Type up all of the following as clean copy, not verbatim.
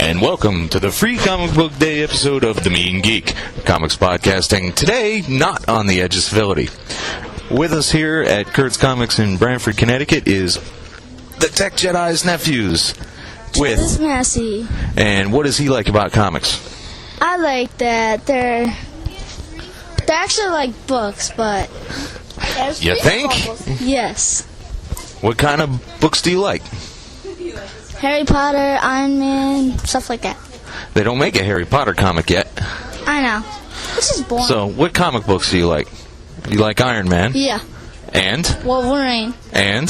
and welcome to the Free Comic Book Day episode of The Mean Geek, comics podcasting. Today, not on the edge of civility. With us here at Curts Comics in Branford, Connecticut is the Tech Jedi's nephews. With Massey. And what does he like about comics? I like that they're actually like books, but... You think? Yes. What kind of books do you like? Harry Potter, Iron Man, stuff like that. They don't make a Harry Potter comic yet. I know. This is boring. So, what comic books do you like? You like Iron Man? Yeah. And? Wolverine. And?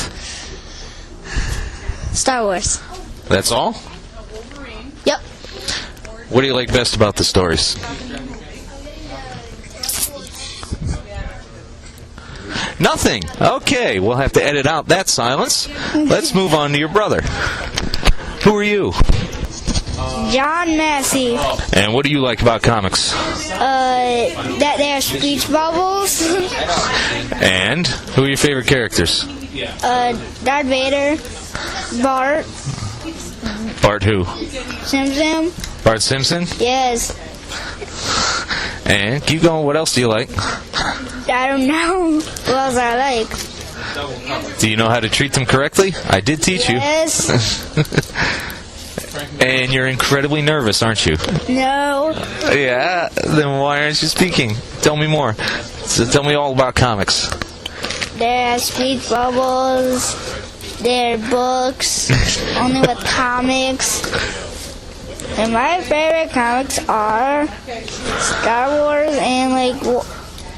Star Wars. That's all? Yep. What do you like best about the stories? Nothing. Okay, we'll have to edit out that silence. Let's move on to your brother. Who are you? John Massey. And what do you like about comics? That they're speech bubbles. And who are your favorite characters? Darth Vader. Bart. Bart who? Simpson. Bart Simpson? Yes. And keep going, what else do you like? I don't know what else I like. Do you know how to treat them correctly? I did teach you. Yes. And you're incredibly nervous, aren't you? No. Yeah, then why aren't you speaking? Tell me more. So tell me all about comics. They're speech bubbles. They're books. Only with comics. And my favorite comics are Star Wars and like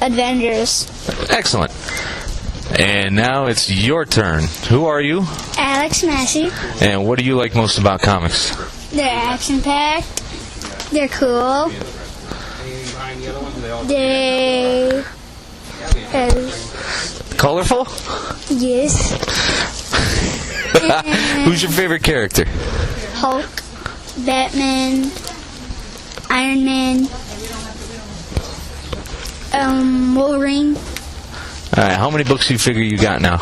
Avengers. Excellent. And now it's your turn. Who are you? Alex Massey. And what do you like most about comics? They're action-packed. They're cool. They... Colorful? Yes. Who's your favorite character? Hulk, Batman, Iron Man, Wolverine. Alright, how many books do you figure you got now?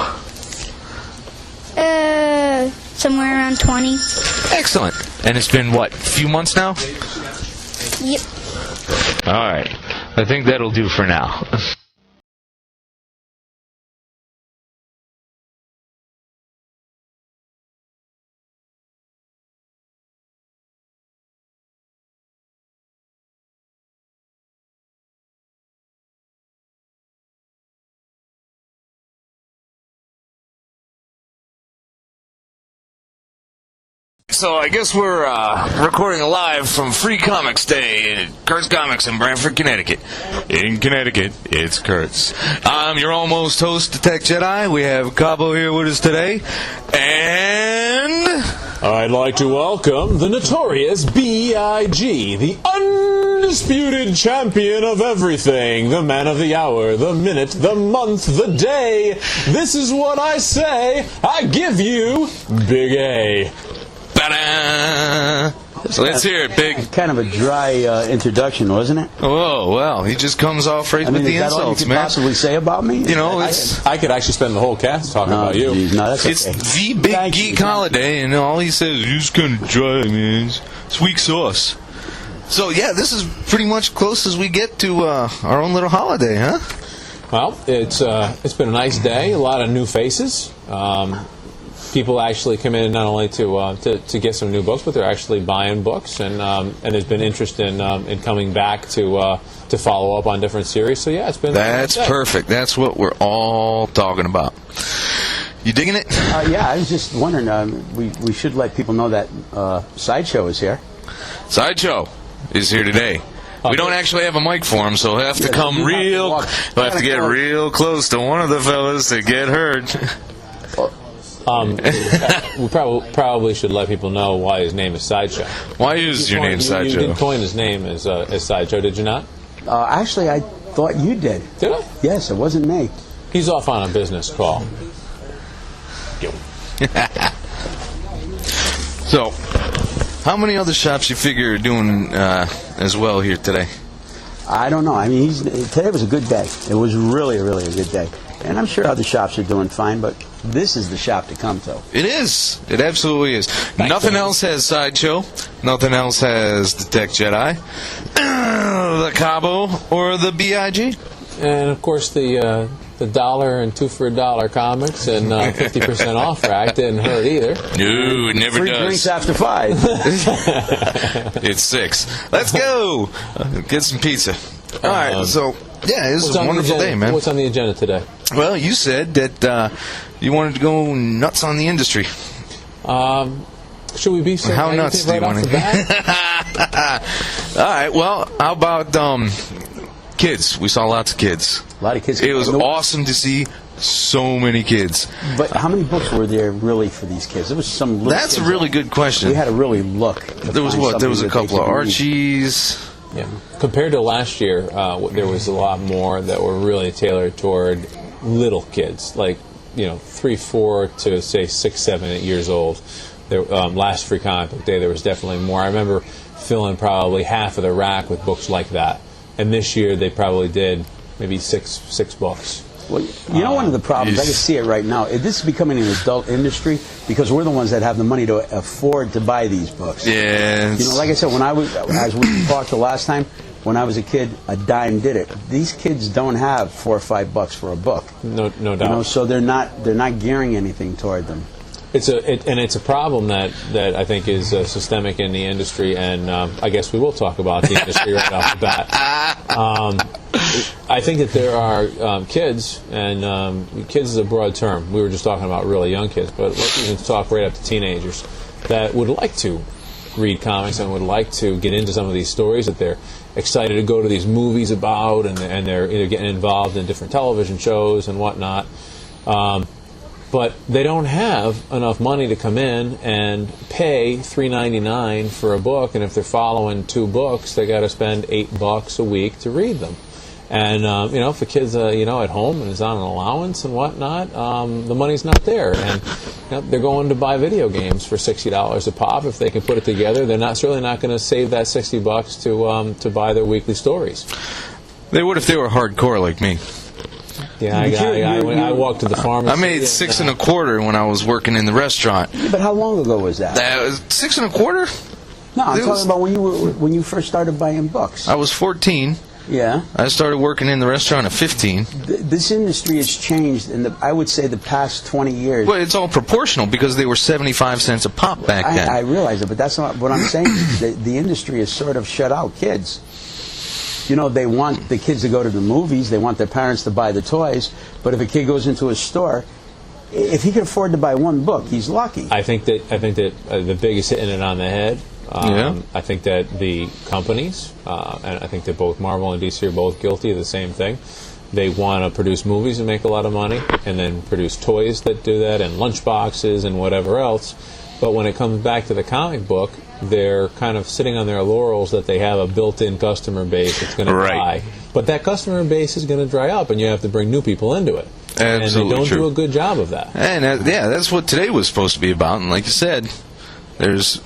Somewhere around 20. Excellent. And it's been, what, a few months now? Yep. Alright. I think that'll do for now. So I guess we're recording live from Free Comics Day at Curts Comics in Branford, Connecticut. In Connecticut, it's Curts. I'm your almost host, the Tech Jedi. We have Cabo here with us today. And... I'd like to welcome the notorious B.I.G., the undisputed champion of everything, the man of the hour, the minute, the month, the day. This is what I say. I give you Big A. So let's hear it, Big. Kind of a dry introduction, wasn't it? Oh, well, he just comes off right with the is that all you insults, could man. possibly say about me? You know, it's... I could actually spend the whole cast talking about you. Geez, no, that's It's okay. the Big Thank Geek you. holiday, and all he says is, "It's kind of dry, man. It's weak sauce." So, yeah, this is pretty much close as we get to our own little holiday, huh? Well, it's been a nice day, a lot of new faces. People actually come in not only to get some new books, but they're actually buying books, and there's been interest in coming back to follow up on different series. So yeah, it's been. That's perfect. That's what we're all talking about. You digging it? Yeah, I was just wondering, we should let people know that Sideshow is here. Sideshow is here today. We don't actually have a mic for him, so he'll have to come real. He'll have to get real close to one of the fellas to get heard. We probably should let people know why his name is Sideshow. Why is your name Sideshow? You did coin his name as Sideshow, did you not? Actually, I thought you did. Did I? Yes, it wasn't me. He's off on a business call. So, how many other shops you figure are doing as well here today? I don't know. I mean, today was a good day. It was really, really a good day. And I'm sure other shops are doing fine, but this is the shop to come to. It is. It absolutely is. Nothing else has Sideshow. Nothing else has Detect Jedi, the Cabo, or the BIG. And of course the $1 and 2 for $1 comics and 50% off rack didn't hurt either. No, it never Free does. drinks after 5. It's 6. Let's go. Get some pizza. All right. So yeah, this is a wonderful day, man. What's on the agenda today? Well, you said that you wanted to go nuts on the industry. Should we be saying How nuts do you want to? All right. Well, how about kids? We saw lots of kids. A lot of kids. It was awesome to see so many kids. But how many books were there really for these kids? There was some. Little That's kids a really good question. We had to really look. There was what? There was a couple of Archies. Yeah. Compared to last year, there was a lot more that were really tailored toward little kids, like 3, 4 to say 6, 7, 8 years old. There, last Free Comic Book Day, there was definitely more. I remember filling probably half of the rack with books like that. And this year they probably did maybe six books. Well, one of the problems, I can see it right now, this is becoming an adult industry because we're the ones that have the money to afford to buy these books. Yeah. Like I said, as we talked the last time, when I was a kid, a dime did it. These kids don't have $4 or $5 for a book. No doubt. So they're not gearing anything toward them. It's a problem that I think is systemic in the industry, and I guess we will talk about the industry right off the bat. I think that there are kids, and kids is a broad term. We were just talking about really young kids, but let's even talk right up to teenagers that would like to read comics and would like to get into some of these stories that they're excited to go to these movies about, and they're getting involved in different television shows and whatnot. But they don't have enough money to come in and pay $3.99 for a book, and if they're following 2 books, they got to spend $8 a week to read them. And if the kid's at home and is on an allowance and whatnot, the money's not there, and they're going to buy video games for $60 a pop. If they can put it together, they're certainly not going to save that $60 to buy their weekly stories. They would if they were hardcore like me. Yeah, I walked to the pharmacy. I made 6 1/4 when I was working in the restaurant. Yeah, but how long ago was that? That was 6 1/4. No, I'm talking about when you first started buying books. I was 14. Yeah. I started working in the restaurant at 15. This industry has changed in I would say the past 20 years. Well, it's all proportional because they were 75 cents a pop back then. I realize it, but that's not what I'm saying. The industry has sort of shut out kids. They want the kids to go to the movies. They want their parents to buy the toys. But if a kid goes into a store, if he can afford to buy 1 book, he's lucky. I think that the biggest hitting it on the head. I think that the companies, and I think that both Marvel and DC are both guilty of the same thing. They want to produce movies and make a lot of money, and then produce toys that do that, and lunchboxes and whatever else. But when it comes back to the comic book, they're kind of sitting on their laurels that they have a built-in customer base that's going to buy. But that customer base is going to dry up, and you have to bring new people into it. Absolutely and they don't true. do a good job of that. And that's what today was supposed to be about. And like you said, there's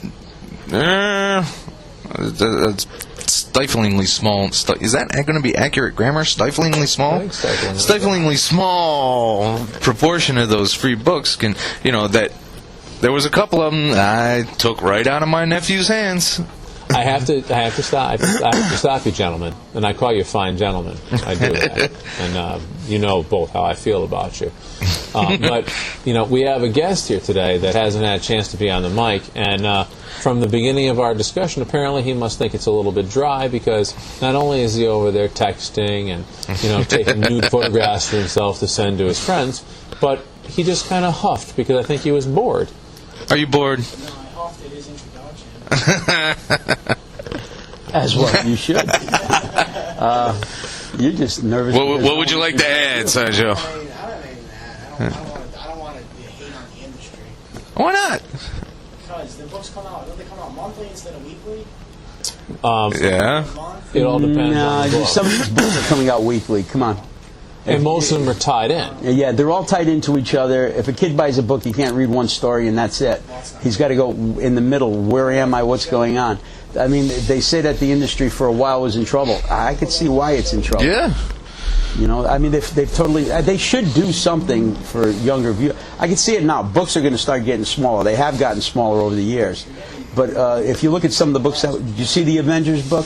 stiflingly small. Is that going to be accurate grammar? Stiflingly small. I think stiflingly small proportion of those free books can that. There was a couple of them I took right out of my nephew's hands. I have to stop you, gentlemen, and I call you fine gentlemen. I do that, and you know both how I feel about you. But we have a guest here today that hasn't had a chance to be on the mic, and from the beginning of our discussion, apparently he must think it's a little bit dry because not only is he over there texting and taking nude photographs for himself to send to his friends, but he just kind of huffed because I think he was bored. Are you bored? No, I huffed at his introduction. As well, you should. You're just nervous. What would you like to add, Sanjo? I don't want to hate on the industry. Why not? Because the books come out. Don't they come out monthly instead of weekly? Yeah. Month? It all depends on the book. Some of these books are coming out weekly. Come on. And most of them are tied in. Yeah, they're all tied into each other. If a kid buys a book, he can't read one story and that's it. He's got to go in the middle. Where am I? What's going on? I mean, they say that the industry for a while was in trouble. I could see why it's in trouble. Yeah. You know, I mean, they've totally. They should do something for younger viewers. I can see it now. Books are going to start getting smaller. They have gotten smaller over the years. But if you look at some of the books, did you see the Avengers book?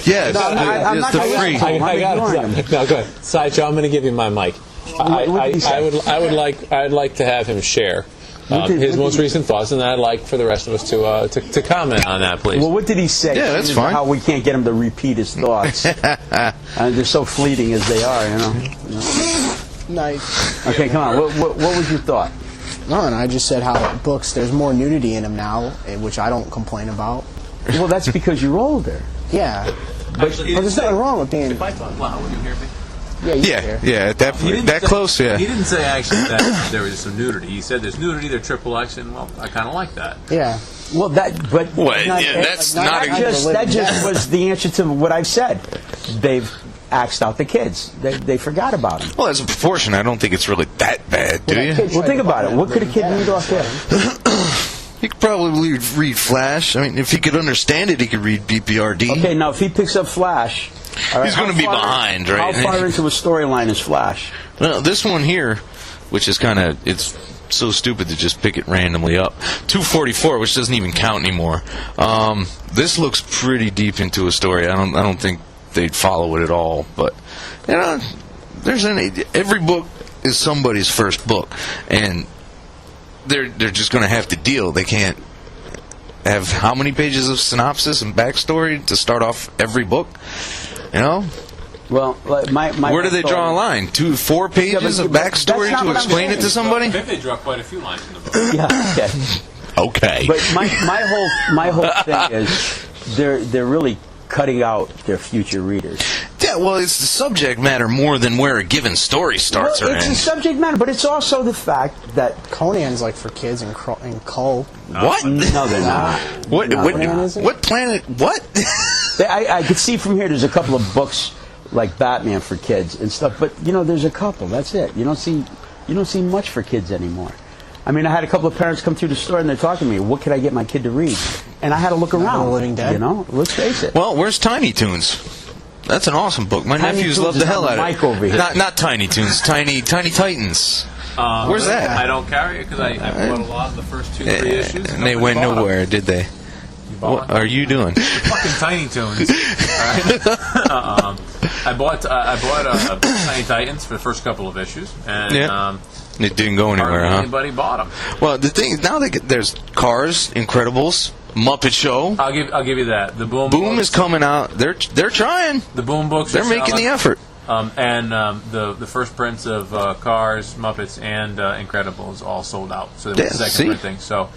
Yeah, I'm not the going to free. I got it. No, go ahead. Sideshow, I'm going to give you my mic. I would like to have him share his most recent thoughts, and I'd like for the rest of us to comment on that, please. Well, what did he say? Yeah, that's fine. How we can't get him to repeat his thoughts. And they're so fleeting as they are, you know. Nice. Okay, come on. What was your thought? No, and I just said how books, there's more nudity in them now, which I don't complain about. Well, that's because you're older. Yeah. But there's nothing wrong with being... If I talk loud, would you hear me? Yeah, Yeah, at that close, yeah. He didn't say actually that there was some nudity. He said there's nudity, there's triple X, and well, I kind of like that. Yeah. Well, that's not that just was the answer to what I've said. They've axed out the kids. They forgot about them. Well, as a proportion, I don't think it's really that bad, do you? Well, think about it. What could a kid read off there? He could probably read Flash. I mean, if he could understand it, he could read BPRD. Okay, now if he picks up Flash... all right, He's going to be behind, right? How far into a storyline is Flash? Well, this one here, which is kind of... it's so stupid to just pick it randomly up. 244, which doesn't even count anymore. This looks pretty deep into a story. I don't think they'd follow it at all. But you know, every book is somebody's first book, and they're just going to have to deal. They can't have how many pages of synopsis and backstory to start off every book. You know. Well, where do they draw a line? 4 pages of backstory to explain it to somebody? I think they draw quite a few lines in the book. Yeah. Okay. But my whole thing is they're really cutting out their future readers. Yeah, well, it's the subject matter more than where a given story starts or it's ends. the subject matter, but it's also the fact that Conan's like for kids and Cull. What? No, they're not. What planet? What? I could see from here. There's a couple of books like Batman for kids and stuff, but you know, there's a couple. That's it. You don't see much for kids anymore. I mean, I had a couple of parents come through the store and they're talking to me. What could I get my kid to read? And I had to look around. Living Dead. You know, let's face it. Well, where's Tiny Toons? That's an awesome book. My Tiny nephews Toons love the is hell on out the of mic over it. here. Not Tiny Toons, Tiny Titans. Where's that? I don't carry it because I bought a lot of the first 2 reissues. And they went nowhere, did they? What are you doing? Fucking Tiny Toons. I bought Tiny Titans for the first couple of issues, and it didn't go anywhere, hardly huh? anybody bought them. Well, the thing is, now there's Cars, Incredibles, Muppet Show. I'll give you that. The Boom Boom books, is coming out. They're trying. The Boom books. They're making selling. the effort. And the first prints of Cars, Muppets, and Incredibles all sold out. So there was a second printing. So,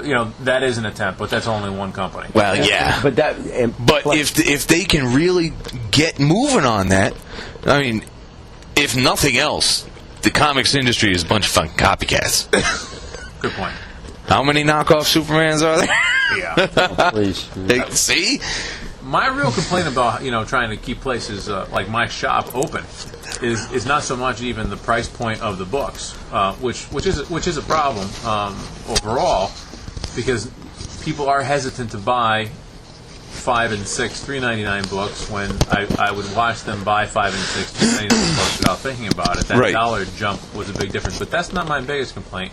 you know, that is an attempt, but that's only one company. Well, yeah. But if they can really get moving on that, I mean, if nothing else, the comics industry is a bunch of fucking copycats. Good point. How many knockoff Supermans are there? Yeah. Please. See? My real complaint about trying to keep places like my shop open is not so much even the price point of the books, which is a problem overall, because people are hesitant to buy 5 and 6 $3.99 books when I would watch them buy 5 and 6 $2.99 books without thinking about it. That dollar jump was a big difference, but that's not my biggest complaint.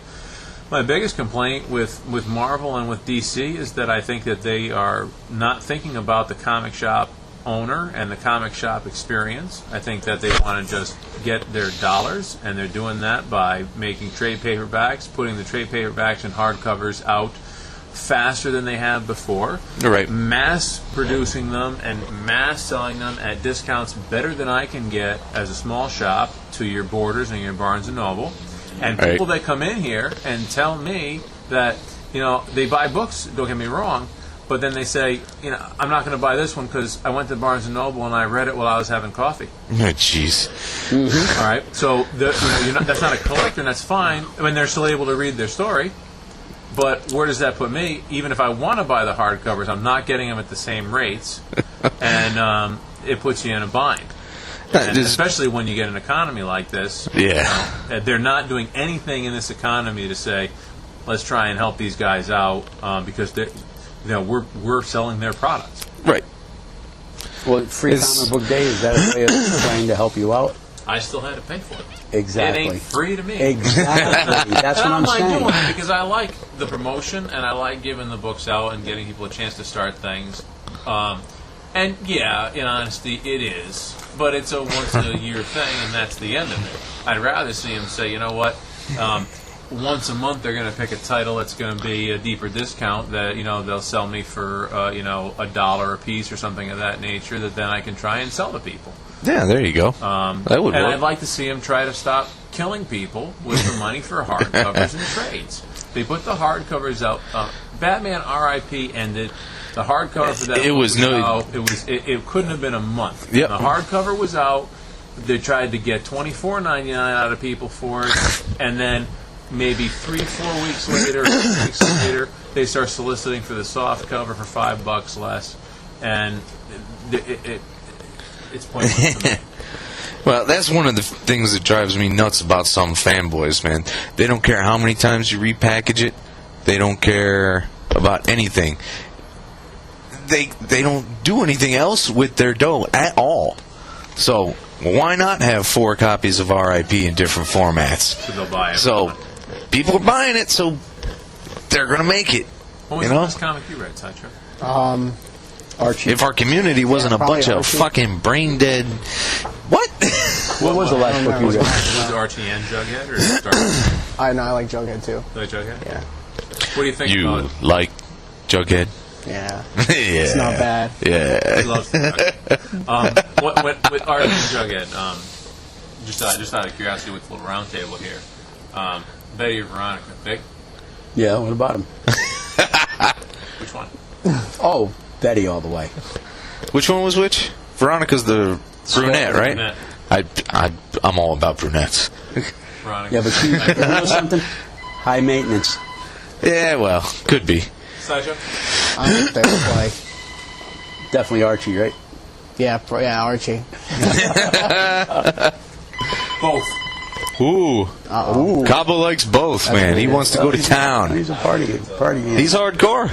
My biggest complaint with Marvel and with DC is that I think that they are not thinking about the comic shop owner and the comic shop experience. I think that they want to just get their dollars, and they're doing that by making trade paperbacks, putting the trade paperbacks and hardcovers out faster than they have before, Right. mass producing them and mass selling them at discounts better than I can get as a small shop to your Borders and your Barnes & Noble. And people that come in here and tell me that, they buy books, don't get me wrong, but then they say, I'm not going to buy this one because I went to Barnes & Noble and I read it while I was having coffee. Oh, jeez. Mm-hmm. All right, so that's not a collector, and that's fine. I mean, they're still able to read their story, but where does that put me? Even if I want to buy the hardcovers, I'm not getting them at the same rates, and it puts you in a bind. And especially when you get an economy like this. Yeah. They're not doing anything in this economy to say, let's try and help these guys out because we're selling their products. Right. Well, Free Comic Book Day, is that a way of trying to help you out? I still had to pay for it. Exactly. It ain't free to me. Exactly. That's what I'm I saying. don't mind doing it because I like the promotion and I like giving the books out and getting people a chance to start things. And yeah, in honesty, it is. But it's a once-a-year thing, and that's the end of it. I'd rather see them say, you know what, once a month they're going to pick a title that's going to be a deeper discount that, you know, they'll sell me for, you know, $1 a piece or something of that nature that then I can try and sell to people. Yeah, there you go. That would and work. I'd like to see them try to stop killing people with the money for hardcovers and trades. They put the hardcovers out. Batman R.I.P. ended. The hardcover for that was out. It couldn't have been a month. Yep. The hardcover was out. They tried to get $24.99 out of people for it, and then maybe 3-4 weeks later, 6 weeks later, they start soliciting for the soft cover for $5 less, and it's pointless to me. Well, that's one of the things that drives me nuts about some fanboys, man. They don't care how many times you repackage it. They don't care about anything. They don't do anything else with their dough at all. So why not have 4 copies of R.I.P. in different formats? So they'll buy it. So people are buying it, so they're going to make it. What was the last comic you read, Sideshow? Archie. If our community wasn't a bunch of fucking brain dead... What? What was the last book you read? Was it Archie and Jughead, or Star Wars? I like Jughead too. You like Jughead? Yeah. What do you think You about it? like Jughead? Yeah. Yeah. It's not bad. Yeah. He loves Jughead. With Archie and Jughead, just out of curiosity with the little round table here, Betty or Veronica, Vic? Yeah, what about him? Which one? Oh, Betty all the way. Which one was which? Veronica's the brunette, right? Brunette. I'm all about brunettes. Veronica. Yeah, but she, you know something? High maintenance. Yeah, well, could be. Sideshow? I think they would play. Definitely Archie, right? Yeah, Archie. Both. Ooh. Uh-oh. Cabo likes both, man. He wants to go to town. He's a party. He's hardcore.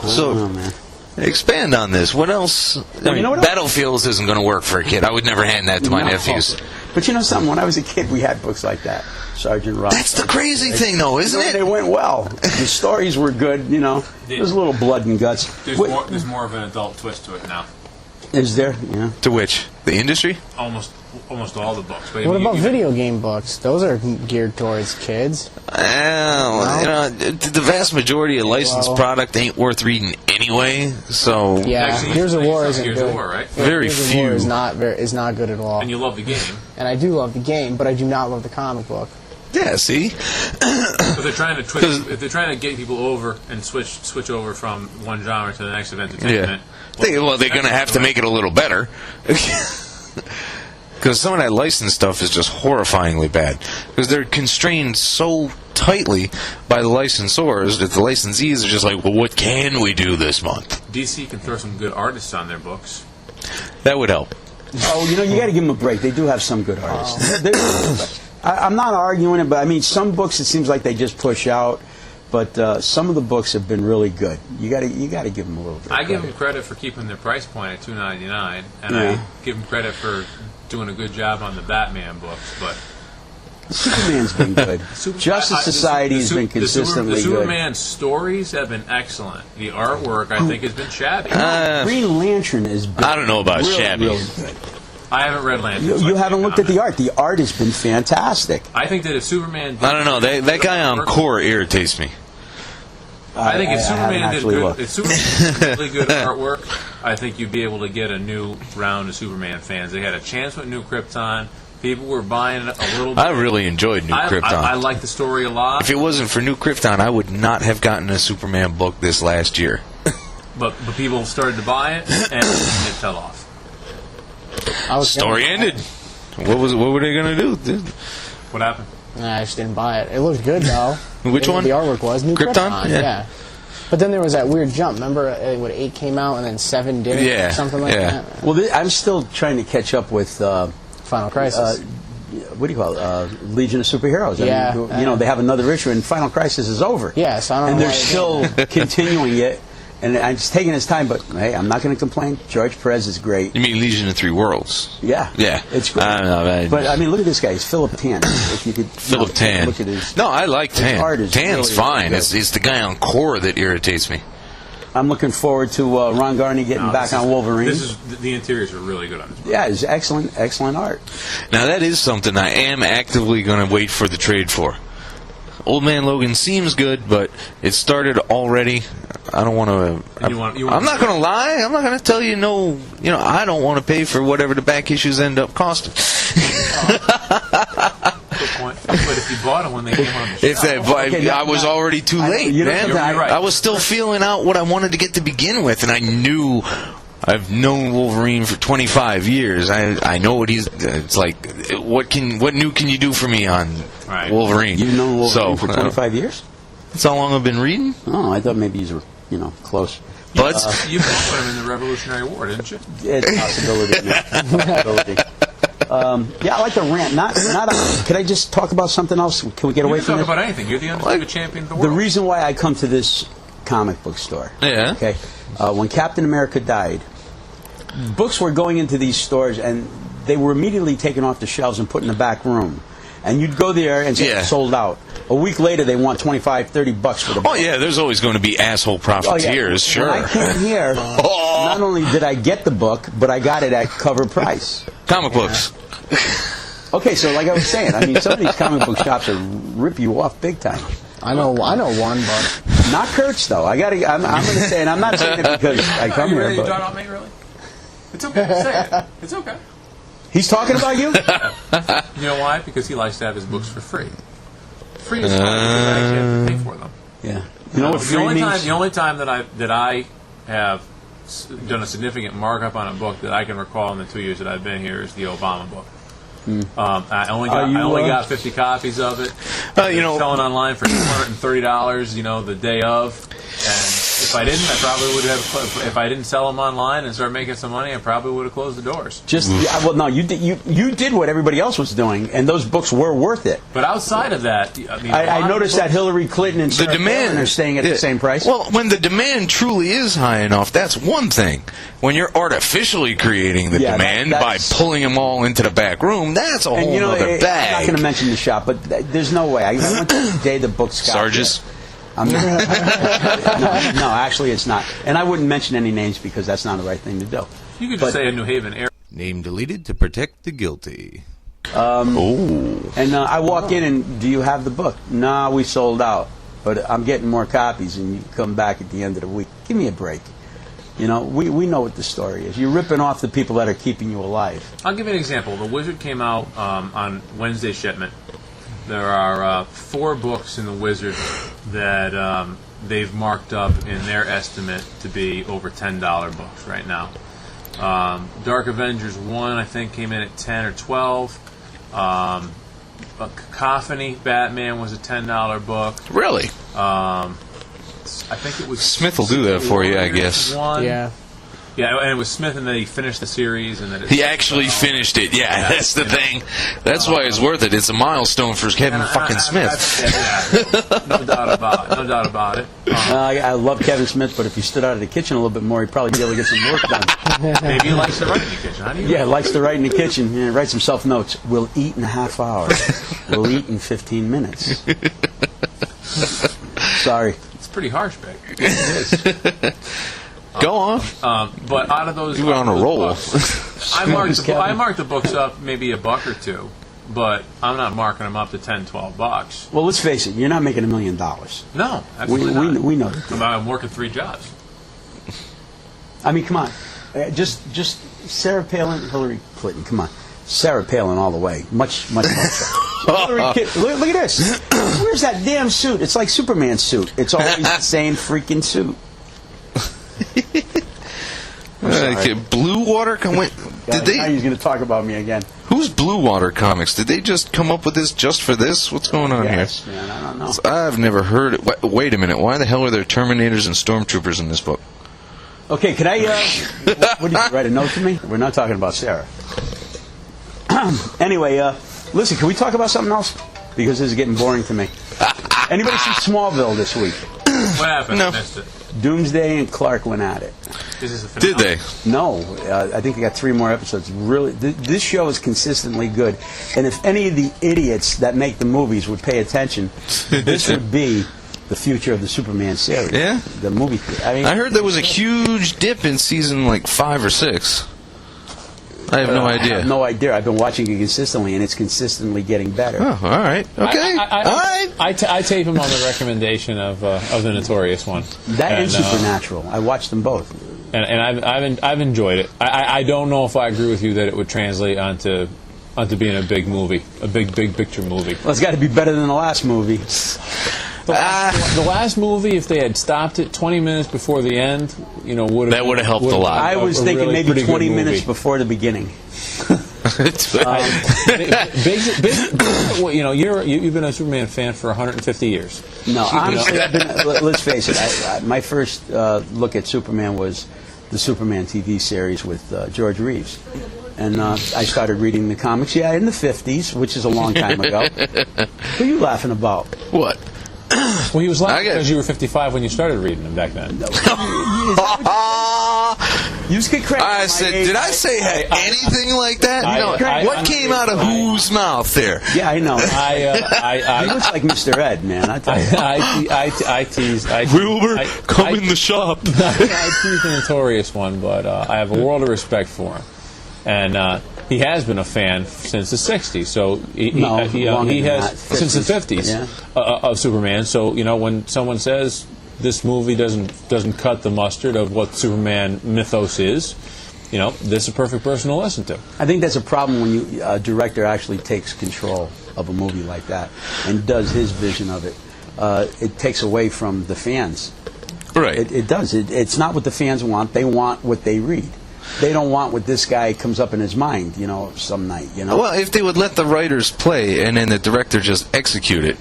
So, man. expand on this. What else? I mean, you know what else? Battlefields isn't going to work for a kid. I would never hand that to my nephews. But you know something? When I was a kid, we had books like that. Sergeant Ross. That's the crazy thing, though, isn't They it? went well. The stories were good, you know. There's a little blood and guts. There's more of an adult twist to it now. Is there? Yeah. To which? The industry? Almost all the books. But What about even- video game books? Those are geared towards kids. Well, you know, the vast majority of licensed product ain't worth reading anyway. So Yeah, Actually, Gears of you War saw isn't Gears of good. War, right? Very Gears of War few. is not good at all. And you love the game. And I do love the game, but I do not love the comic book. yeah, see, If they're trying to twist, if they're trying to get people over and switch over from one genre to the next of entertainment, they're going to have to make it a little better. Because some of that licensed stuff is just horrifyingly bad. Because they're constrained so tightly by the licensors that the licensees are just like, well, what can we do this month? DC can throw some good artists on their books. That would help. Oh, you know, you got to give them a break. They do have some good artists. I'm not arguing it, but I mean, some books it seems like they just push out. But some of the books have been really good. You got to give them a little bit. I give them credit for keeping their price point at $2.99, and Yeah. I give them credit for doing a good job on the Batman books. But Superman's been good. Justice Society has been consistently the good. Superman stories have been excellent. The artwork, I think, has been shabby. Green Lantern has been I don't know about really, shabby. really good. I haven't read Lantern. You, so I you can't haven't looked at the comment. art. The art has been fantastic. I think that if Superman, I don't know. That guy on Core irritates me. I think if haven't Superman did actually good, looked. if Superman did really good artwork, I think you'd be able to get a new round of Superman fans. They had a chance with New Krypton. People were buying it a little bit. I really enjoyed New Krypton. I like the story a lot. If it wasn't for New Krypton, I would not have gotten a Superman book this last year. But people started to buy it, and it fell off. Story ended. What were they going to do? What happened? Nah, I just didn't buy it. It looked good though. Which one? The artwork was New Krypton? Krypton. Yeah. Yeah. But then there was that weird jump. Remember when 8 came out and then 7 didn't? Yeah, Or something like yeah. that. Well, I'm still trying to catch up with. Final Crisis. What do you call it? Legion of Superheroes. Yeah, I mean, they have another issue, and Final Crisis is over. Yeah, so I don't and know they're why still continuing it. And I'm just taking his time, but hey, I'm not going to complain. George Perez is great. You mean Legion of Three Worlds? Yeah. Yeah. It's great. I don't know, man. But, I mean, look at this guy. He's Philip Tan. If you could, Philip Tan. Look at his... No, I like Tan. art is Tan's really, fine. really It's the guy on Core that irritates me. I'm looking forward to Ron Garney getting back on Wolverine. The interiors are really good on this book. Yeah, it's excellent art. Now, that is something I am actively going to wait for the trade for. Old Man Logan seems good, but it started already. I don't want to... I'm not going to lie. I'm not going to tell you no... I don't want to pay for whatever the back issues end up costing. Good point. But if you bought them when they came on the show... I was already too late, man. You're right. I was still feeling out what I wanted to get to begin with, and I knew... I've known Wolverine for 25 years. I know what he's... It's like, what new can you do for me on Wolverine? You've known Wolverine for 25 years? That's how long I've been reading. Oh, I thought maybe you were, close. But you put him in the Revolutionary War, didn't you? It's a possibility. Yeah, I like the rant. Could I just talk about something else? Can we get away from this? You can talk about anything. You're the undisputed champion of the world. The reason why I come to this comic book store. Yeah. Okay. When Captain America died, books were going into these stores and they were immediately taken off the shelves and put in the back room. And you'd go there and say it's sold out. A week later, they want $25, $30 for the book. Oh, yeah, there's always going to be asshole profiteers, sure. When I came here, not only did I get the book, but I got it at cover price. Comic books. Okay, so like I was saying, I mean, some of these comic book shops are rip you off big time. I know one, but not Curts though. I'm going to say, and I'm not saying it because I come here. You talking about me, really? It's okay. Say it. It's okay. He's talking about you? You know why? Because he likes to have his books for free. Free is fine because I actually have to pay for them. Yeah. You know what free means? The only time that I have done a significant markup on a book that I can recall in the 2 years that I've been here is the Obama book. I only got 50 copies of it. Selling online for $230. The day of, and if I didn't, I probably would have. If I didn't sell them online and start making some money, I probably would have closed the doors. No, you did what everybody else was doing, and those books were worth it. But outside of that, I noticed that Hillary Clinton and Sarah Palin are staying at the same price. Well, when the demand truly is high enough, that's one thing. When you're artificially creating the demand by pulling them all into the back room, that's a whole other bag. I'm not going to mention the shop, but there's no way. I went to the day the books got Sarges? I'm not. No, actually, it's not. And I wouldn't mention any names because that's not the right thing to do. You could just say a New Haven area. Name deleted to protect the guilty. And I walk in and, do you have the book? Nah, we sold out. But I'm getting more copies, and you come back at the end of the week. Give me a break. We know what the story is. You're ripping off the people that are keeping you alive. I'll give you an example. The Wizard came out on Wednesday shipment. There are 4 books in the Wizard that they've marked up in their estimate to be over $10 books right now. Dark Avengers 1, I think, came in at 10 or 12. Cacophony Batman was a $10 book. Really? I think it was Smith will do that for you, I guess. Yeah, and it was Smith, and then he finished the series, and then he actually finished it. Yeah, that's the thing. That's why it's worth it. It's a milestone for Kevin fucking Smith. No doubt about it. I love Kevin Smith, but if he stood out of the kitchen a little bit more, he'd probably be able to get some work done. Maybe he likes to write in the kitchen. How do you he likes to write in the kitchen. Yeah, write some self notes. We'll eat in a half hour. We'll eat in 15 minutes. Sorry. It's pretty harsh, Beck. It is. Go on. But out of those, you were on a roll. I marked the books up maybe $1 or $2, but I'm not marking them up to $10, $12. Well, let's face it. You're not making $1 million. No, absolutely not. We know that. I'm working 3 jobs. I mean, come on. Just Sarah Palin, Hillary Clinton. Come on. Sarah Palin all the way. Much more. Look at this. Where's that damn suit? It's like Superman's suit. It's always the same freaking suit. Blue Water? Did they? Now he's going to talk about me again. Who's Blue Water Comics? Did they just come up with this just for this? What's going on here? Man, I don't know. I've never heard it. Wait a minute. Why the hell are there Terminators and Stormtroopers in this book? Okay, can I? What did you write a note to me? We're not talking about Sarah. Anyway, listen. Can we talk about something else? Because this is getting boring to me. Anybody see Smallville this week? What happened? No. I missed it. Doomsday and Clark went at it. This is a finale. Did they? No, I think they got 3 more episodes. Really, this show is consistently good. And if any of the idiots that make the movies would pay attention, this would be the future of the Superman series. Yeah? The movie. I heard there was a huge dip in season like 5 or 6. I have no idea. I have no idea. I've been watching it consistently, and it's consistently getting better. Oh, all right. Okay. All right. I tape him on the recommendation of the Notorious one. That and Supernatural. I watched them both. And I've enjoyed it. I don't know if I agree with you that it would translate onto being a big movie, a big picture movie. Well, it's got to be better than the last movie. The last movie, if they had stopped it 20 minutes before the end, would have helped a lot. I was thinking really maybe 20 minutes before the beginning. You've been a Superman fan for 150 years. No, honestly, let's face it. My first look at Superman was the Superman TV series with George Reeves. And I started reading the comics, in the 50s, which is a long time ago. What are you laughing about? What? Well, he was laughing because you were 55 when you started reading them back then. You just get credit. I said, did I say anything like that? What came out of whose mouth there? Yeah, I know. He looks like Mr. Ed, man. I tease. Wilbur, come in the shop. I tease the Notorious one, but I have a world of respect for him. And he has been a fan since the 60s, so he has since the 50s of Superman. So when someone says this movie doesn't cut the mustard of what Superman mythos is, this is a perfect person to listen to. I think that's a problem when a director actually takes control of a movie like that and does his vision of it. It takes away from the fans. Right. It does. It's not what the fans want. They want what they read. They don't want what this guy comes up in his mind, some night, Well, if they would let the writers play and then the director just execute it,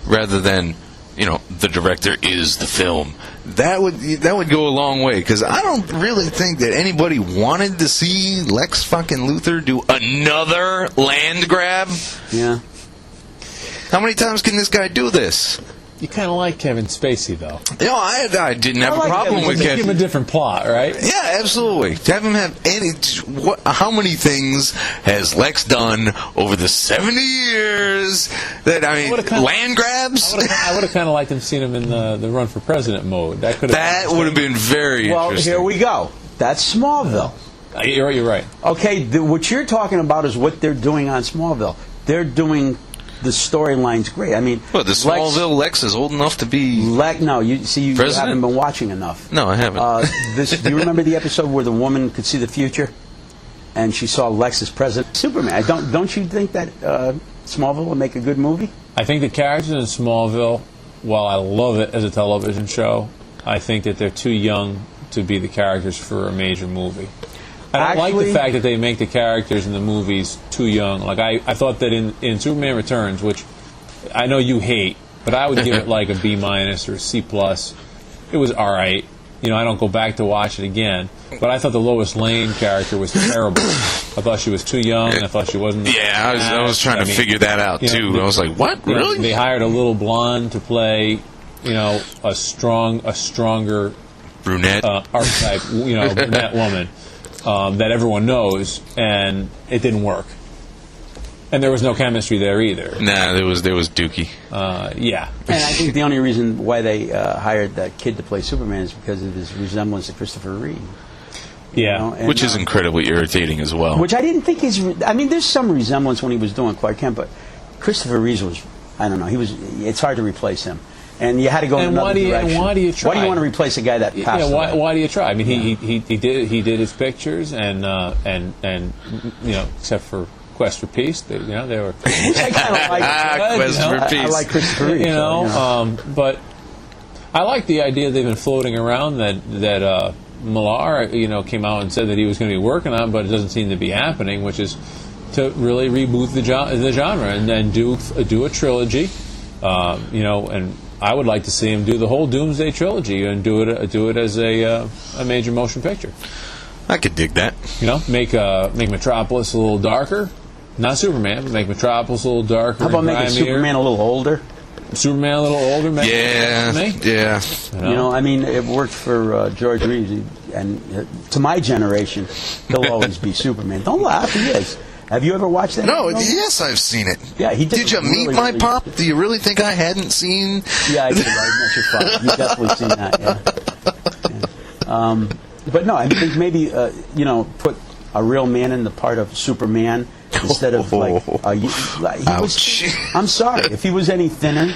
rather than, the director is the film, that would go a long way. Because I don't really think that anybody wanted to see Lex fucking Luthor do another land grab. Yeah. How many times can this guy do this? You kind of like Kevin Spacey, though. I didn't have a problem with Kevin. Give him a different plot, right? Yeah, absolutely. To have him have how many things has Lex done over the 70 years that, land grabs? I would have kind of liked him seeing him in the run for president mode. That would have been very interesting. Well, here we go. That's Smallville. You're right. Okay, what you're talking about is what they're doing on Smallville. They're doing the storyline's great. The Smallville Lex is old enough to be you haven't been watching enough. No, I haven't. Do you remember the episode where the woman could see the future, and she saw Lex as president? Superman. Don't you think that Smallville would make a good movie? I think the characters in Smallville, while I love it as a television show, I think that they're too young to be the characters for a major movie. I don't like the fact that they make the characters in the movies too young. Like I thought that in Superman Returns, which I know you hate, but I would give it like a B- or a C+. It was all right. I don't go back to watch it again. But I thought the Lois Lane character was terrible. I thought she was too young. I thought she wasn't. Yeah, I was trying to figure that out too. I was like, what? Really? They hired a little blonde to play, a stronger brunette archetype, brunette woman. That everyone knows, and it didn't work. And there was no chemistry there either. Nah, there was Dookie. Yeah. And I think the only reason why they hired that kid to play Superman is because of his resemblance to Christopher Reeve. Yeah. Which is incredibly irritating as well. Which I didn't think there's some resemblance when he was doing Clark Kent, but Christopher Reeve was, I don't know, it's hard to replace him. And you had to go in another direction. And why do you try? Why do you want to replace a guy that passed away? Why do you try? I mean, he did his pictures, and except for Quest for Peace, they were. Which I kind of like. Quest for Peace. I like Christopher Reeve. But I like the idea they've been floating around that Millar, came out and said that he was going to be working on, but it doesn't seem to be happening, which is to really reboot the genre and do a trilogy, and I would like to see him do the whole Doomsday trilogy and do it as a major motion picture. I could dig that. Make Metropolis a little darker, not Superman, but make Metropolis a little darker. How about making Superman a little older? Superman a little older, maybe? Yeah, Me? yeah. You know, I mean, it worked for George Reeves, and to my generation, he'll always be Superman. Don't laugh, he is. Have you ever watched that? No, yes, I've seen it. Yeah, he did. Did you meet my pop? Do you really think I hadn't seen? Yeah, I did. I met your father. You've definitely seen that, yeah. But no, I think maybe, you know, put a real man in the part of Superman instead of, like, I'm sorry. If he was any thinner,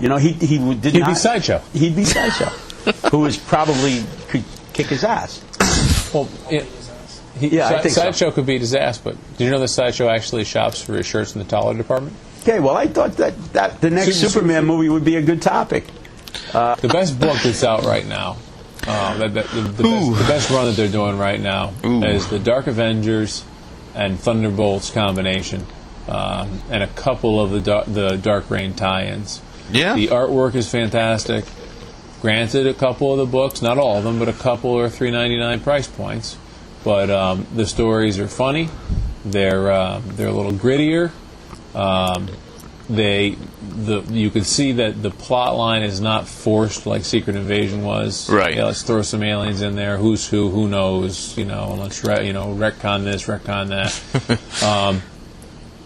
you know, he'd be Sideshow. He'd be Sideshow, who was probably could kick his ass. Well, I think Sideshow so. could beat his ass, but did you know that Sideshow actually shops for his shirts in the taller department? Okay, well, I thought that the next Superman movie would be a good topic. The best book that's out right now, the best run that they're doing right now is the Dark Avengers and Thunderbolts combination, and a couple of the Dark Reign tie-ins. Yeah. The artwork is fantastic. Granted, a couple of the books, not all of them, but a couple are $3.99 price points. But the stories are funny. They're a little grittier. You can see that the plot line is not forced like Secret Invasion was. Right. Yeah, let's throw some aliens in there. Who's who knows? You know, let's retcon this, retcon that.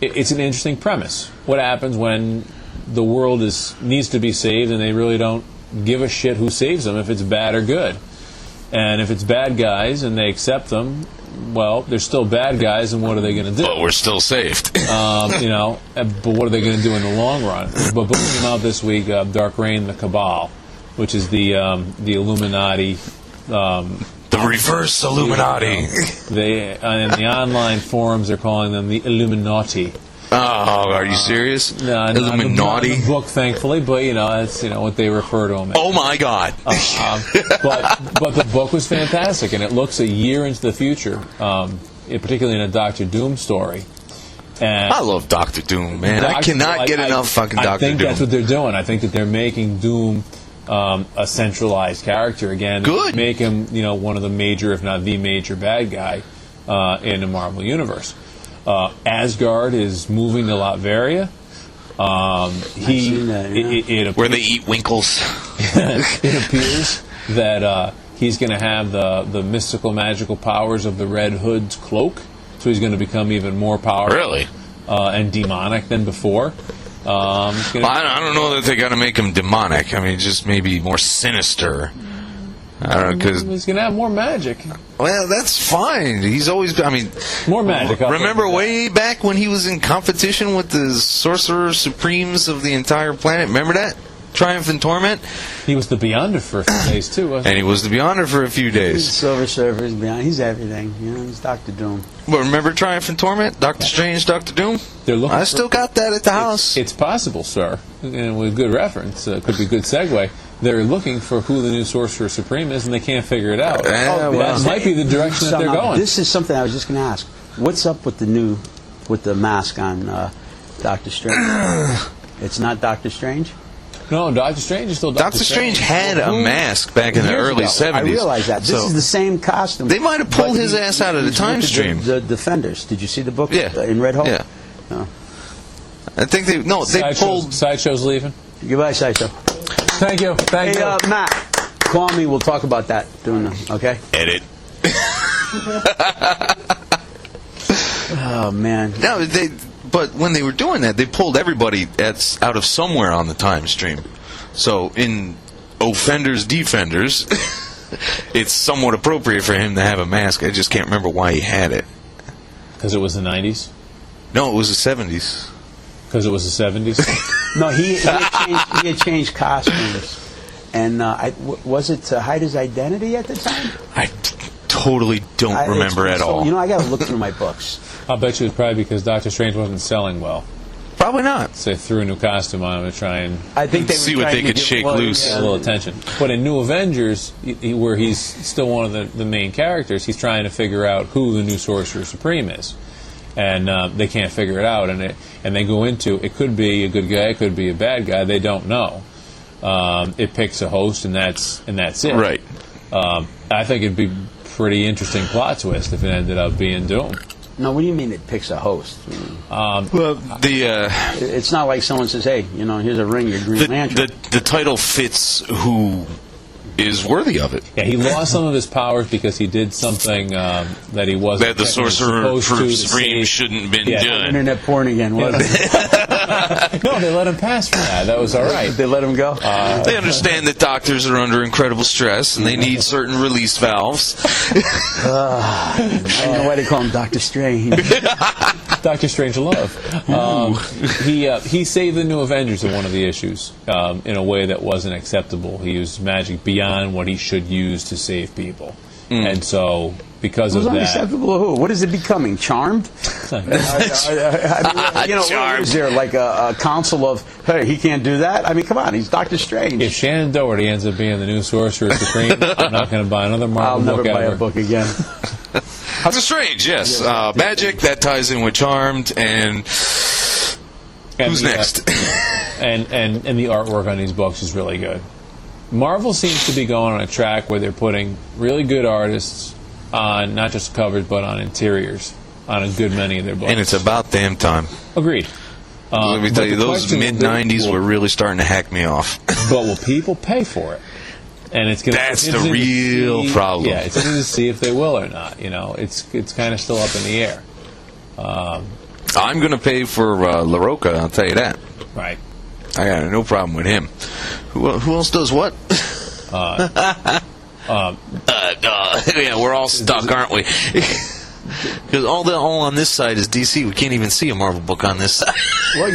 It's an interesting premise. What happens when the world needs to be saved and they really don't give a shit who saves them, if it's bad or good? And if it's bad guys and they accept them, well, they're still bad guys, and what are they going to do? But we're still saved. You know, but what are they going to do in the long run? But book came out this week, Dark Reign, the Cabal, which is the Illuminati. The reverse Illuminati. In the online forums, they're calling them the Illuminati. Oh, are you serious? No, Illuminati? not in the book, thankfully, but you know, that's what they refer to them as. Oh my God! But the book was fantastic, and it looks a year into the future, particularly in a Doctor Doom story. And I love Doctor Doom, man. I cannot get enough fucking Doctor Doom. I think that's what they're doing. I think that they're making Doom a centralized character again. Good. Make him, one of the major, if not the major, bad guy in the Marvel universe. Asgard is moving to Latveria. Where they eat winkles. It appears that he's going to have the mystical, magical powers of the Red Hood's cloak. So he's going to become even more powerful. Really? And demonic than before. I don't know that they got to make him demonic. I mean, just maybe more sinister. I don't know, because he's going to have more magic. Well, that's fine. He's always, more magic. Remember way back when he was in competition with the Sorcerer Supremes of the entire planet? Remember that? Triumph and Torment? He was the Beyonder for a few days, too, wasn't he? And he was the Beyonder for a few days. He's Silver Surfer, he's Beyond, he's everything. He's Doctor Doom. But remember Triumph and Torment? Doctor Strange, Doctor Doom? I still got that at the house. It's possible, sir. And with good reference. Could be a good segue. They're looking for who the new Sorcerer Supreme is, and they can't figure it out. That might be the direction that they're going. This is something I was just going to ask. What's up with the mask on Doctor Strange? It's not Doctor Strange? No, Doctor Strange is still Doctor Strange. Had a mask back in the early 70s. I realize that. This is the same costume. They might have pulled his ass out of the time stream. The Defenders. Did you see the book in Red Hole? Yeah. No. I think they pulled... Sideshow's leaving. Goodbye, Sideshow. Thank you. Thank you. Matt, call me. We'll talk about that. Okay? Edit. Oh, man. No, but when they were doing that, they pulled everybody out of somewhere on the time stream. So in Offenders, Defenders, it's somewhat appropriate for him to have a mask. I just can't remember why he had it. Because it was the 90s? No, it was the 70s. Because it was the 70s? No, he had changed costumes. And was it to hide his identity at the time? I totally don't remember at all. I got to look through my books. I'll bet you it's probably because Doctor Strange wasn't selling well. Probably not. So they threw a new costume on him to try and see what they could shake loose. A little attention. But in New Avengers, where he's still one of the main characters, he's trying to figure out who the new Sorcerer Supreme is. And they can't figure it out. And they go into, it could be a good guy, it could be a bad guy, they don't know. It picks a host, and that's it. Right. I think it'd be pretty interesting plot twist if it ended up being Doom. No, what do you mean it picks a host? Well, It's not like someone says, "Hey, here's a ring, your Green Lantern." the title fits who is worthy of it. Yeah, he lost some of his powers because he did something that he wasn't. That the Sorcerer Supreme shouldn't have been done. Internet porn again, wasn't it? No, they let him pass for that. That was all right. They let him go? They understand that doctors are under incredible stress and they need certain release valves. I don't know why they call him Dr. Strange. Dr. Strangelove. He saved the New Avengers in one of the issues in a way that wasn't acceptable. He used magic beyond what he should use to save people. And so, because of that... Unacceptable to who? What is it becoming? Charmed? Charmed. Is there like a council of, hey, he can't do that? I mean, come on, he's Dr. Strange. If Shannon Doherty ends up being the new Sorcerer Supreme, I'm not going to buy another Marvel book ever. I'll never buy a book again. Dr. Strange, yes. Magic, that ties in with Charmed, and who's next? and the artwork on these books is really good. Marvel seems to be going on a track where they're putting really good artists on not just covers but on interiors on a good many of their books. And it's about damn time. Agreed. Let me tell you, those mid-'90s were really starting to hack me off. But will people pay for it? And that's the real problem. Yeah, it's easy to see if they will or not. It's kind of still up in the air. I'm going to pay for LaRocca, I'll tell you that. Right. I got no problem with him. Who else does what? Yeah, we're all stuck, aren't we? Because all on this side is DC. We can't even see a Marvel book on this side. Well,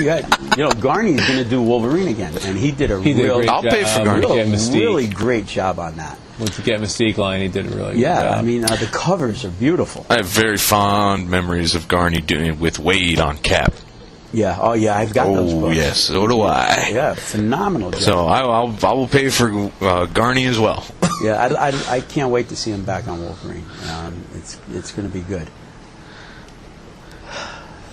Garney's going to do Wolverine again, and he did a I'll pay for Garney. Really great job on that. With the Get Mystique line, he did a really good job. Yeah, I mean, the covers are beautiful. I have very fond memories of Garney doing it with Wade on Cap. Yeah, I've got those books. Oh, yes, so do I. Yeah, phenomenal job. So I will pay for Garney as well. Yeah, I can't wait to see him back on Wolverine. It's going to be good.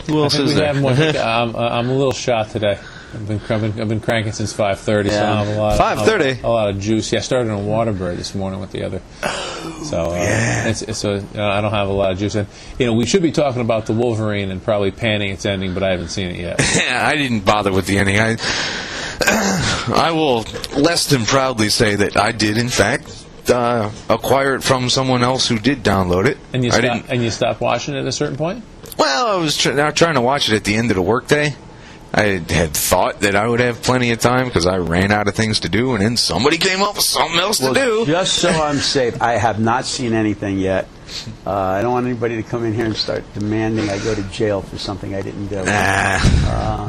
Who else is there? I'm a little shot today. I've been cranking since 5:30, so I have a lot. 5:30. A lot of juice. Yeah, I started on Waterbird this morning with the other. So I don't have a lot of juice. And we should be talking about the Wolverine and probably panning its ending, but I haven't seen it yet. Yeah, I didn't bother with the ending. I will less than proudly say that I did, in fact, acquire it from someone else who did download it. And you stopped watching it at a certain point? Well, I was trying to watch it at the end of the workday. I had thought that I would have plenty of time because I ran out of things to do, and then somebody came up with something else to do. Just so I'm safe, I have not seen anything yet. I don't want anybody to come in here and start demanding I go to jail for something I didn't do. I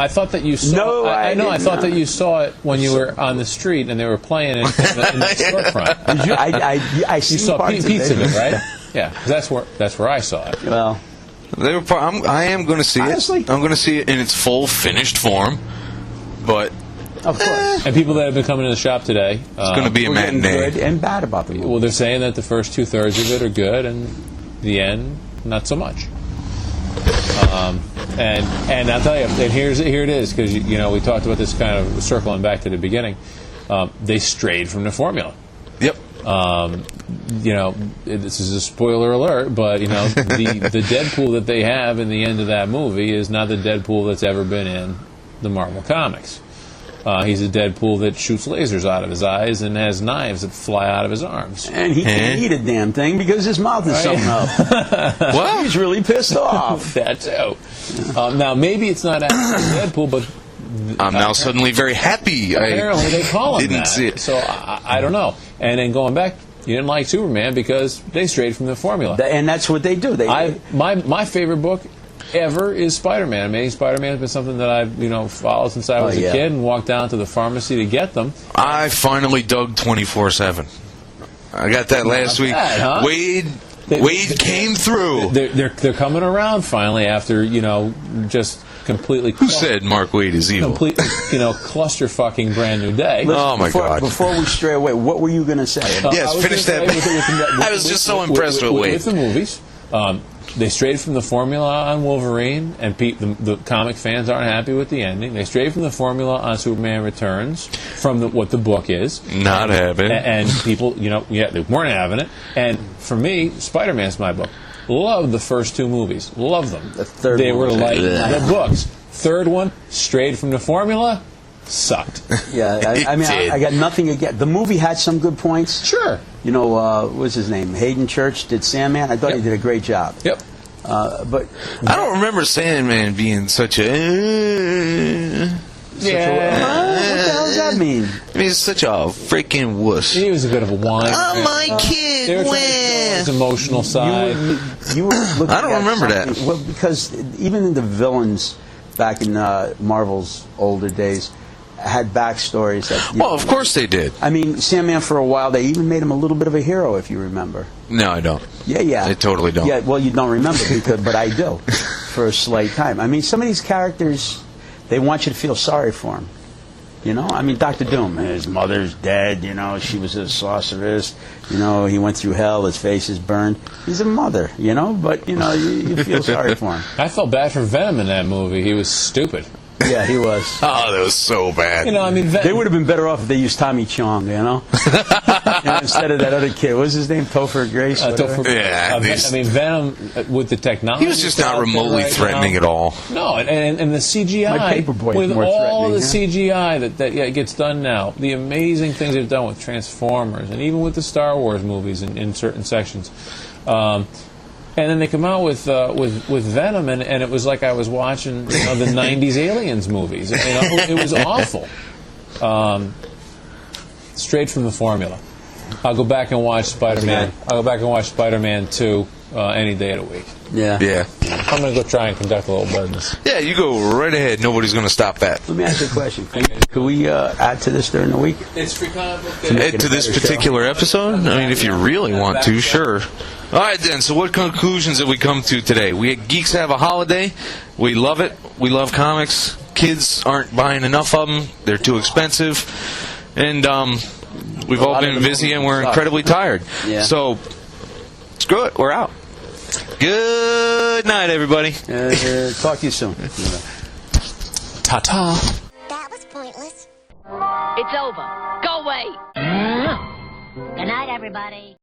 thought that you saw. No, I thought that you saw it when you were on the street and they were playing it in the storefront. I you saw pieces of it, right? Yeah, that's where I saw it. Well. I am going to see honestly? it. I'm going to see it in its full, finished form. But of course, and people that have been coming to the shop today, it's going to be a matinee. Good and bad about the movie. Well, they're saying that the first 2/3 of it are good, and the end not so much. And I'll tell you, and here it is, because we talked about this kind of circling back to the beginning. They strayed from the formula. Yep. This is a spoiler alert, but the Deadpool that they have in the end of that movie is not the Deadpool that's ever been in the Marvel Comics. He's a Deadpool that shoots lasers out of his eyes and has knives that fly out of his arms. And he can't eat a damn thing because his mouth is sewn up. Well, he's really pissed off. That too. Now, maybe it's not actually Deadpool, but I'm now suddenly very happy. Apparently, they call him didn't that. see it. So I don't know. And then going back, you didn't like Superman because they strayed from the formula. And that's what they do. My favorite book ever is Spider-Man. Amazing Spider-Man has been something that I've followed since I was a kid and walked down to the pharmacy to get them. I finally dug 24/7. I got that last week. Bad, huh? Wade came through. They're coming around finally after just completely. Who said Mark Wade is evil? Completely, cluster fucking brand new day. Listen, oh my God! Before we stray away, what were you going to say? Yes, finish that. I was just so impressed with Wade. With the movies, they strayed from the formula on Wolverine, and the comic fans aren't happy with the ending. They strayed from the formula on Superman Returns, from what the book is. Not having it. And people, they weren't having it. And for me, Spider-Man's my book. Loved the first two movies. Loved them. The third they one were was like like- the books. Third one, strayed from the formula, sucked. Yeah, I mean, I got nothing against. The movie had some good points. Sure. You know, what's his name? Hayden Church did Sandman. I thought he did a great job. Yep. But I don't remember Sandman being such a. what the hell does that mean? I mean, he's such a freaking wuss. He was a bit of a whine. Oh, my They were kid, trying to show his emotional side. You were looking I don't at remember that. something- Well, because even the villains back in Marvel's older days had backstories. That, Well, of course they did. I mean, Sandman for a while, they even made him a little bit of a hero, if you remember. No, I don't. Yeah. I totally don't. Yeah, well, you don't remember, but I do, for a slight time. I mean, some of these characters, they want you to feel sorry for him. You know, I mean, Dr. Doom, his mother's dead, you know, she was a sorceress, you know, he went through hell, his face is burned. He's a mother, you know, but, you know, you feel sorry for him. I felt bad for Venom in that movie. He was stupid. Yeah, he was. Oh, that was so bad. You know, I mean, They would have been better off if they used Tommy Chong, you know? Instead of that other kid. What was his name? Topher Grace? whatever? Yeah, I mean, Venom with the technology. He was just not out there remotely right threatening now. at all. No, and the CGI My Paperboy is with more all the threatening, CGI that gets done now, the amazing things they've done with Transformers and even with the Star Wars movies in certain sections. And then they come out with Venom, and it was like I was watching the '90s Aliens movies. You know, it was awful. Straight from the formula. I'll go back and watch Spider-Man. I'll go back and watch Spider-Man 2 any day of the week. Yeah. Yeah. I'm going to go try and conduct a little business. Yeah, you go right ahead. Nobody's going to stop that. Let me ask you a question. Could we add to this during the week? It's free comic book day. Add to this particular episode? I mean, if you really want to, sure. All right, then. So what conclusions did we come to today? Geeks have a holiday. We love it. We love comics. Kids aren't buying enough of them. They're too expensive. And we've all been busy and we're incredibly tired. Yeah. So, screw it. We're out. Good night, everybody. Talk to you soon. Ta-ta. That was pointless. It's over. Go away. Good night, everybody.